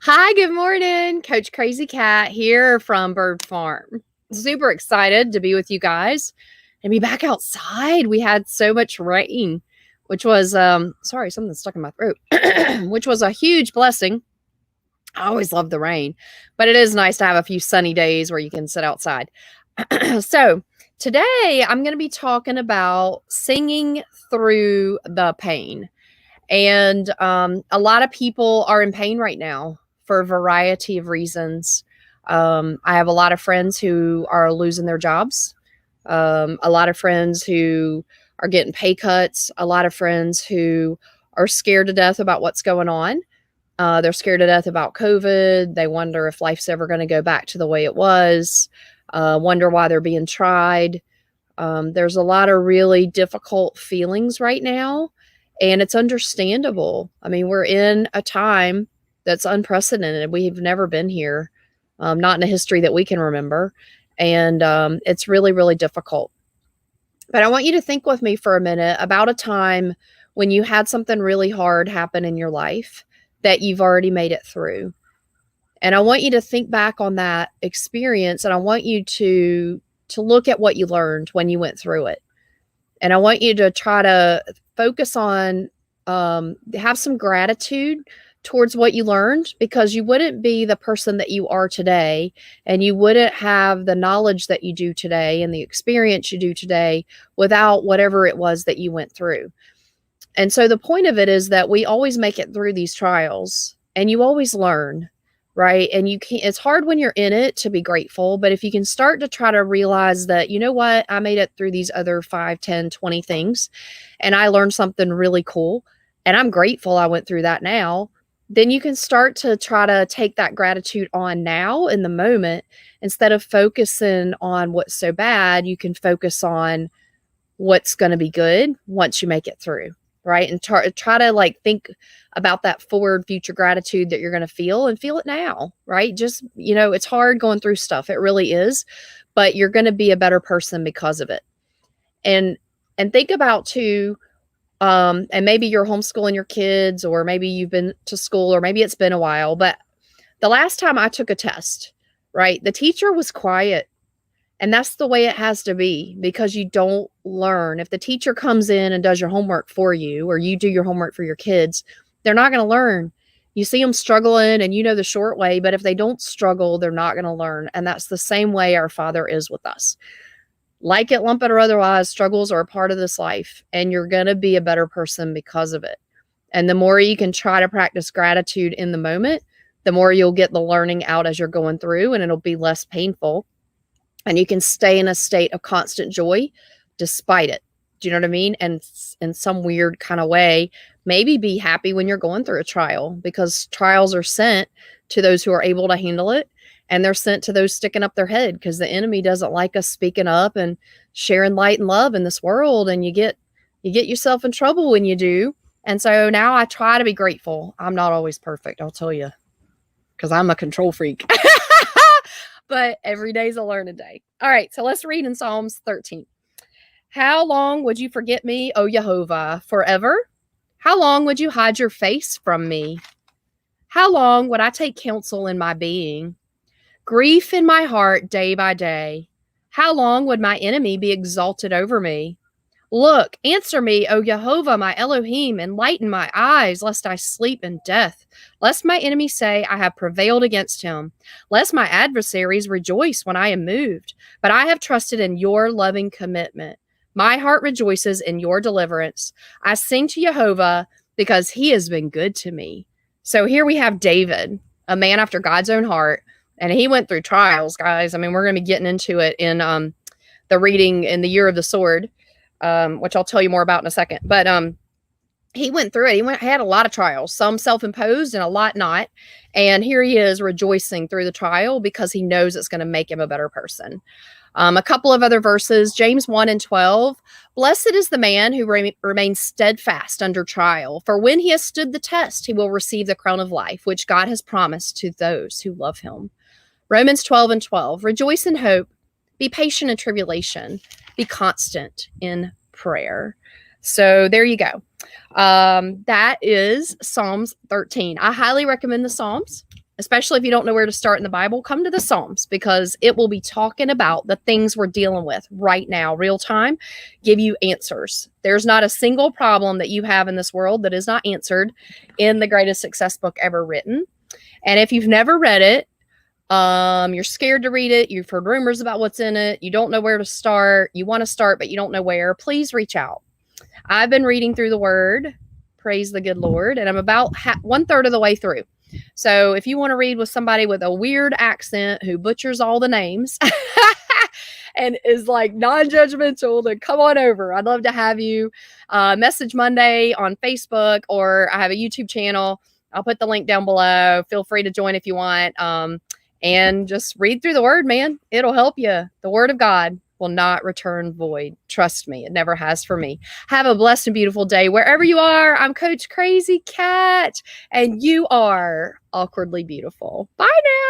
Hi, good morning. Coach Crazy Cat here from Bird Farm. Super excited to be with you guys and be back outside. We had so much rain, which was sorry, something stuck in my throat, which was a huge blessing. I always love the rain, but it is nice to have a few sunny days where you can sit outside. So, today I'm going to be talking about singing through the pain. And a lot of people are in pain right now for a variety of reasons. I have a lot of friends who are losing their jobs, a lot of friends who are getting pay cuts, a lot of friends who are scared to death about what's going on. They're scared to death about COVID. They wonder if life's ever going to go back to the way it was, wonder why they're being tried. There's a lot of really difficult feelings right now. And it's understandable. I mean, we're in a time that's unprecedented. We've never been here, not in a history that we can remember. And it's really, really difficult. But I want you to think with me for a minute about a time when you had something really hard happen in your life that you've already made it through. And I want you to think back on that experience, and I want you to look at what you learned when you went through it. And I want you to try to focus on, have some gratitude towards what you learned, because you wouldn't be the person that you are today, and you wouldn't have the knowledge that you do today and the experience you do today without whatever it was that you went through. And so the point of it is that we always make it through these trials, and you always learn. Right. And you can't, it's hard when you're in it to be grateful. But if you can start to try to realize that, you know what, I made it through these other 5, 10, 20 things, and I learned something really cool, and I'm grateful I went through that now, then you can start to try to take that gratitude on now in the moment. Instead of focusing on what's so bad, you can focus on what's going to be good once you make it through. Right. And try to like think about that forward future gratitude that you're going to feel, and feel it now. Right. Just, it's hard going through stuff. It really is. But you're going to be a better person because of it. And think about too, and maybe you're homeschooling your kids, or maybe you've been to school, or maybe it's been a while. But the last time I took a test, right, the teacher was quiet. And that's the way it has to be, because you don't learn. If the teacher comes in and does your homework for you, or you do your homework for your kids, they're not going to learn. You see them struggling, and you know the short way, but if they don't struggle, they're not going to learn. And that's the same way our Father is with us. Like it, lump it, or otherwise, struggles are a part of this life, and you're going to be a better person because of it. And the more you can try to practice gratitude in the moment, the more you'll get the learning out as you're going through, and it'll be less painful. And you can stay in a state of constant joy despite it. Do you know what I mean? And in some weird kind of way, maybe be happy when you're going through a trial, because trials are sent to those who are able to handle it. And they're sent to those sticking up their head, because the enemy doesn't like us speaking up and sharing light and love in this world. And you get yourself in trouble when you do. And so now I try to be grateful. I'm not always perfect, I'll tell you, because I'm a control freak. But every day is a learning day. All right, so let's read in Psalms 13. How long would you forget me, O Yehova? Forever? How long would you hide your face from me? How long would I take counsel in my being? Grief in my heart day by day. How long would my enemy be exalted over me? Look, answer me, O Yehova, my Elohim, enlighten my eyes, lest I sleep in death. Lest my enemy say, I have prevailed against him. Lest my adversaries rejoice when I am moved. But I have trusted in your loving commitment. My heart rejoices in your deliverance. I sing to Jehovah because he has been good to me. So here we have David, a man after God's own heart. And he went through trials, guys. I mean, we're going to be getting into it in the reading in the year of the sword. Which I'll tell you more about in a second. But he went through it. He had a lot of trials, some self-imposed and a lot not. And here he is rejoicing through the trial because he knows it's going to make him a better person. A couple of other verses, James 1:12. Blessed is the man who remains steadfast under trial, for when he has stood the test, he will receive the crown of life, which God has promised to those who love him. Romans 12:12. Rejoice in hope, be patient in tribulation, be constant in prayer. So there you go. That is Psalms 13. I highly recommend the Psalms. especially if you don't know where to start in the Bible, come to the Psalms, because it will be talking about the things we're dealing with right now, real time, give you answers. There's not a single problem that you have in this world that is not answered in the greatest success book ever written. And if you've never read it, you're scared to read it, you've heard rumors about what's in it, you don't know where to start, you want to start, but you don't know where, please reach out. I've been reading through the Word, praise the good Lord, and I'm about 1/3 of the way through. So if you want to read with somebody with a weird accent who butchers all the names and is like non-judgmental, then come on over. I'd love to have you. Message Monday on Facebook, or I have a YouTube channel. I'll put the link down below. Feel free to join if you want. And just read through the Word, man. It'll help you. The Word of God will not return void. Trust me, it never has for me. Have a blessed and beautiful day wherever you are. I'm Coach Crazy Cat, and you are awkwardly beautiful. Bye now.